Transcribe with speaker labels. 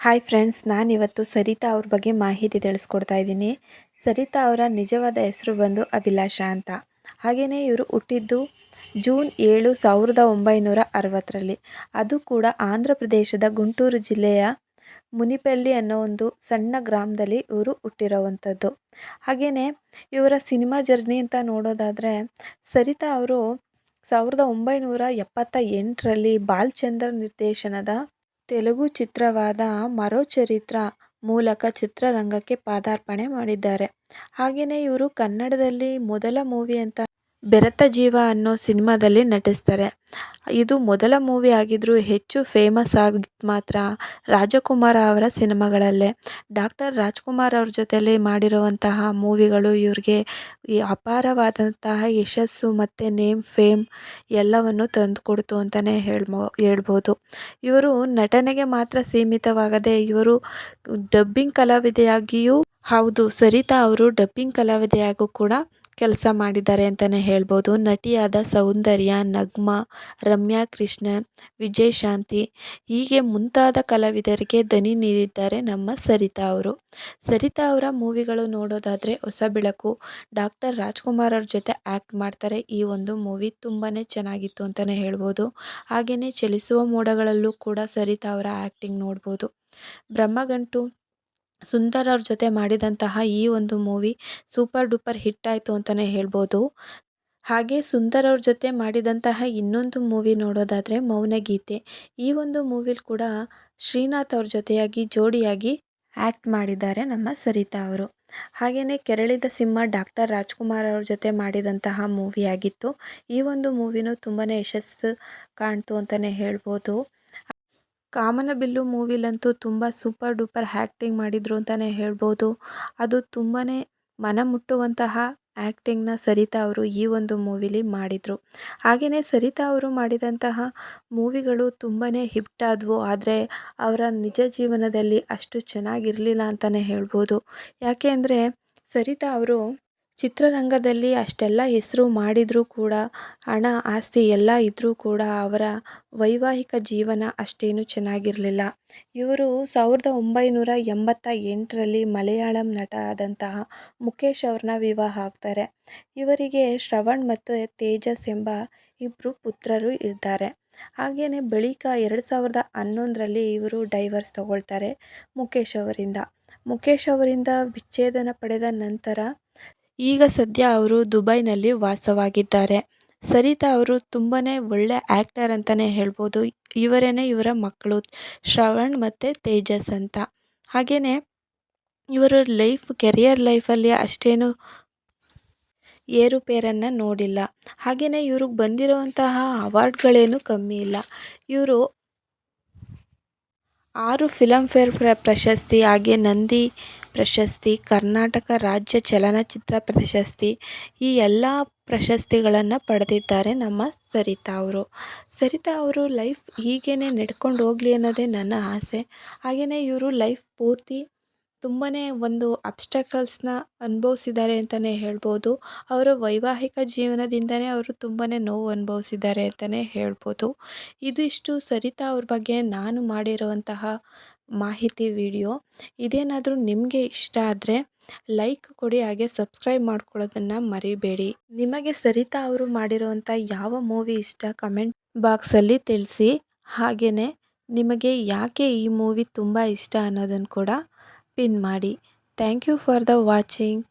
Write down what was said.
Speaker 1: Hi friends, ನಾನಿವತ್ತು ಸರಿತಾ ಅವ್ರ ಬಗ್ಗೆ ಮಾಹಿತಿ ತಿಳಿಸ್ಕೊಡ್ತಾ ಇದ್ದೀನಿ. ಸರಿತಾ ಅವರ ನಿಜವಾದ ಹೆಸರು ಬಂದು ಅಭಿಲಾಷಾ ಅಂತ. ಹಾಗೆಯೇ ಇವರು ಹುಟ್ಟಿದ್ದು ಜೂನ್ 7, 1960ರಲ್ಲಿ. ಅದು ಕೂಡ ಆಂಧ್ರ ಪ್ರದೇಶದ ಗುಂಟೂರು ಜಿಲ್ಲೆಯ ಮುನಿಪಲ್ಲಿ ಅನ್ನೋ ಒಂದು ಸಣ್ಣ ಗ್ರಾಮದಲ್ಲಿ ಇವರು ಹುಟ್ಟಿರೋವಂಥದ್ದು. ಹಾಗೆಯೇ ಇವರ ಸಿನಿಮಾ ಜರ್ನಿ ಅಂತ ನೋಡೋದಾದರೆ, ಸರಿತಾ ಅವರು 1978ರಲ್ಲಿ ಬಾಲಚಂದ್ರ ನಿರ್ದೇಶನದ ತೆಲುಗು ಚಿತ್ರವಾದ ಮರೋ ಚರಿತ್ರ ಮೂಲಕ ಚಿತ್ರರಂಗಕ್ಕೆ ಪಾದಾರ್ಪಣೆ ಮಾಡಿದ್ದಾರೆ. ಹಾಗೆಯೇ ಇವರು ಕನ್ನಡದಲ್ಲಿ ಮೊದಲ ಮೂವಿ ಅಂತ ಬೆರೆತ ಜೀವ ಅನ್ನೋ ಸಿನಿಮಾದಲ್ಲಿ ನಟಿಸ್ತಾರೆ. ಇದು ಮೊದಲ ಮೂವಿ ಆಗಿದ್ರೂ ಹೆಚ್ಚು ಫೇಮಸ್ ಆಗಿದ್ದು ಮಾತ್ರ ರಾಜಕುಮಾರ ಅವರ ಸಿನಿಮಾಗಳಲ್ಲೇ. ಡಾಕ್ಟರ್ ರಾಜ್ಕುಮಾರ್ ಅವ್ರ ಜೊತೆಯಲ್ಲಿ ಮಾಡಿರುವಂತಹ ಮೂವಿಗಳು ಇವ್ರಿಗೆ ಈ ಅಪಾರವಾದಂತಹ ಯಶಸ್ಸು ಮತ್ತು ನೇಮ್ ಫೇಮ್ ಎಲ್ಲವನ್ನು ತಂದುಕೊಡ್ತು ಅಂತಲೇ ಹೇಳ್ಬೋದು. ಇವರು ನಟನೆಗೆ ಮಾತ್ರ ಸೀಮಿತವಾಗದೆ ಇವರು ಡಬ್ಬಿಂಗ್ ಕಲಾವಿದೆಯಾಗಿಯೂ ಹೌದು, ಸರಿತಾ ಅವರು ಡಬ್ಬಿಂಗ್ ಕಲಾವಿದೆಯಾಗೂ ಕೂಡ ಕೆಲಸ ಮಾಡಿದ್ದಾರೆ ಅಂತಲೇ ಹೇಳ್ಬೋದು. ನಟಿಯಾದ ಸೌಂದರ್ಯ, ನಗ್ಮಾ, ರಮ್ಯಾ ಕೃಷ್ಣನ್, ವಿಜಯಶಾಂತಿ ಹೀಗೆ ಮುಂತಾದ ಕಲಾವಿದರಿಗೆ ದನಿ ನೀಡಿದ್ದಾರೆ ನಮ್ಮ ಸರಿತಾ ಅವರು. ಸರಿತಾ ಅವರ ಮೂವಿಗಳು ನೋಡೋದಾದರೆ ಹೊಸ ಬೆಳಕು, ಡಾಕ್ಟರ್ ರಾಜ್ಕುಮಾರ್ ಅವ್ರ ಜೊತೆ ಆ್ಯಕ್ಟ್ ಮಾಡ್ತಾರೆ. ಈ ಒಂದು ಮೂವಿ ತುಂಬಾ ಚೆನ್ನಾಗಿತ್ತು ಅಂತಲೇ ಹೇಳ್ಬೋದು. ಹಾಗೆಯೇ ಚಲಿಸುವ ಮೋಡಗಳಲ್ಲೂ ಕೂಡ ಸರಿತಾ ಅವರ ಆ್ಯಕ್ಟಿಂಗ್ ನೋಡ್ಬೋದು. ಬ್ರಹ್ಮಗಂಟು ಸುಂದರ್ ಅವ್ರ ಜೊತೆ ಮಾಡಿದಂತಹ ಈ ಒಂದು ಮೂವಿ ಸೂಪರ್ ಡೂಪರ್ ಹಿಟ್ ಆಯಿತು ಅಂತಲೇ ಹೇಳ್ಬೋದು. ಹಾಗೆ ಸುಂದರ್ ಅವ್ರ ಜೊತೆ ಮಾಡಿದಂತಹ ಇನ್ನೊಂದು ಮೂವಿ ನೋಡೋದಾದರೆ ಮೌನಗೀತೆ. ಈ ಒಂದು ಮೂವಿಲಿ ಕೂಡ ಶ್ರೀನಾಥ್ ಅವ್ರ ಜೊತೆಯಾಗಿ ಜೋಡಿಯಾಗಿ ಆ್ಯಕ್ಟ್ ಮಾಡಿದ್ದಾರೆ ನಮ್ಮ ಸರಿತಾ ಅವರು. ಹಾಗೆಯೇ ಕೆರಳಿದ ಸಿಂಹ ಡಾಕ್ಟರ್ ರಾಜ್ಕುಮಾರ್ ಅವ್ರ ಜೊತೆ ಮಾಡಿದಂತಹ ಮೂವಿಯಾಗಿತ್ತು. ಈ ಒಂದು ಮೂವಿನೂ ತುಂಬಾ ಯಶಸ್ಸು ಕಾಣ್ತು ಅಂತಲೇ ಹೇಳ್ಬೋದು. ಕಾಮನಬಿಲ್ಲು ಮೂವಿಲಂತೂ ತುಂಬ ಸೂಪರ್ ಡೂಪರ್ ಆ್ಯಕ್ಟಿಂಗ್ ಮಾಡಿದರು ಅಂತಲೇ ಹೇಳ್ಬೋದು. ಅದು ತುಂಬಾ ಮನಮುಟ್ಟುವಂತಹ ಆ್ಯಕ್ಟಿಂಗ್ನ ಸರಿತಾ ಅವರು ಈ ಒಂದು ಮೂವಿಲಿ ಮಾಡಿದರು. ಹಾಗೆಯೇ ಸರಿತಾ ಅವರು ಮಾಡಿದಂತಹ ಮೂವಿಗಳು ತುಂಬಾ ಹಿಟ್ ಆದವು. ಆದರೆ ಅವರ ನಿಜ ಜೀವನದಲ್ಲಿ ಅಷ್ಟು ಚೆನ್ನಾಗಿರಲಿಲ್ಲ ಅಂತಲೇ ಹೇಳ್ಬೋದು. ಯಾಕೆ ಅಂದರೆ ಸರಿತಾ ಅವರು ಚಿತ್ರರಂಗದಲ್ಲಿ ಅಷ್ಟೆಲ್ಲ ಹೆಸರು ಮಾಡಿದರೂ ಕೂಡ, ಹಣ ಆಸ್ತಿ ಎಲ್ಲ ಇದ್ದರೂ ಕೂಡ ಅವರ ವೈವಾಹಿಕ ಜೀವನ ಅಷ್ಟೇನು ಚೆನ್ನಾಗಿರಲಿಲ್ಲ. ಇವರು 1988ರಲ್ಲಿ ಮಲಯಾಳಂ ನಟ ಆದಂತಹ ಮುಖೇಶ್ ಅವ್ರನ್ನ ವಿವಾಹ ಆಗ್ತಾರೆ. ಇವರಿಗೆ ಶ್ರವಣ್ ಮತ್ತು ತೇಜಸ್ ಎಂಬ ಇಬ್ಬರು ಪುತ್ರರು ಇದ್ದಾರೆ. ಹಾಗೆಯೇ ಬಳಿಕ 2011ರಲ್ಲಿ ಇವರು ಡೈವರ್ಸ್ ತಗೊಳ್ತಾರೆ ಮುಖೇಶ್ ಅವರಿಂದ. ಮುಖೇಶ್ ಅವರಿಂದ ವಿಚ್ಛೇದನ ಪಡೆದ ನಂತರ ಈಗ ಸದ್ಯ ಅವರು ದುಬೈನಲ್ಲಿ ವಾಸವಾಗಿದ್ದಾರೆ. ಸರಿತಾ ಅವರು ತುಂಬಾ ಒಳ್ಳೆ ಆ್ಯಕ್ಟರ್ ಅಂತಲೇ ಹೇಳ್ಬೋದು. ಇವರ ಮಕ್ಕಳು ಶ್ರವಣ್ ಮತ್ತು ತೇಜಸ್ ಅಂತ. ಹಾಗೆಯೇ ಇವರ ಕೆರಿಯರ್ ಲೈಫಲ್ಲಿ ಅಷ್ಟೇನು ಏರುಪೇರನ್ನು ನೋಡಿಲ್ಲ. ಹಾಗೆಯೇ ಇವ್ರಿಗೆ ಬಂದಿರುವಂತಹ ಅವಾರ್ಡ್ಗಳೇನು ಕಮ್ಮಿ ಇಲ್ಲ. ಇವರು 6 ಫಿಲಂಫೇರ್ ಪ್ರಶಸ್ತಿ, ಹಾಗೆ ನಂದಿ ಪ್ರಶಸ್ತಿ, ಕರ್ನಾಟಕ ರಾಜ್ಯ ಚಲನಚಿತ್ರ ಪ್ರಶಸ್ತಿ ಈ ಎಲ್ಲ ಪ್ರಶಸ್ತಿಗಳನ್ನು ಪಡೆದಿದ್ದಾರೆ ನಮ್ಮ ಸರಿತಾ ಅವರು. ಸರಿತಾ ಅವರು ಲೈಫ್ ಹೀಗೇ ನಡ್ಕೊಂಡು ಹೋಗಲಿ ಅನ್ನೋದೇ ನನ್ನ ಆಸೆ. ಹಾಗೆಯೇ ಇವರು ಲೈಫ್ ಪೂರ್ತಿ ತುಂಬಾ ಒಂದು ಅಬ್ಸ್ಟಕಲ್ಸ್ನ ಅನುಭವಿಸಿದ್ದಾರೆ ಅಂತಲೇ ಹೇಳ್ಬೋದು. ಅವರ ವೈವಾಹಿಕ ಜೀವನದಿಂದನೇ ಅವರು ತುಂಬಾ ನೋವು ಅನುಭವಿಸಿದ್ದಾರೆ ಅಂತಲೇ ಹೇಳ್ಬೋದು. ಇದಿಷ್ಟು ಸರಿತಾ ಅವ್ರ ಬಗ್ಗೆ ನಾನು ಮಾಡಿರುವಂತಹ ಮಾಹಿತಿ ವಿಡಿಯೋ. ಇದೇನಾದರೂ ನಿಮಗೆ ಇಷ್ಟ ಆದರೆ ಲೈಕ್ ಕೊಡಿ, ಹಾಗೆ ಸಬ್ಸ್ಕ್ರೈಬ್ ಮಾಡ್ಕೊಳ್ಳೋದನ್ನು ಮರಿಬೇಡಿ. ನಿಮಗೆ ಸರಿತಾ ಅವರು ಮಾಡಿರುವಂಥ ಯಾವ ಮೂವಿ ಇಷ್ಟ ಕಮೆಂಟ್ ಬಾಕ್ಸಲ್ಲಿ ತಿಳಿಸಿ. ಹಾಗೆಯೇ ನಿಮಗೆ ಯಾಕೆ ಈ ಮೂವಿ ತುಂಬ ಇಷ್ಟ ಅನ್ನೋದನ್ನು ಕೂಡ ಪಿನ್ ಮಾಡಿ. Thank you for the watching.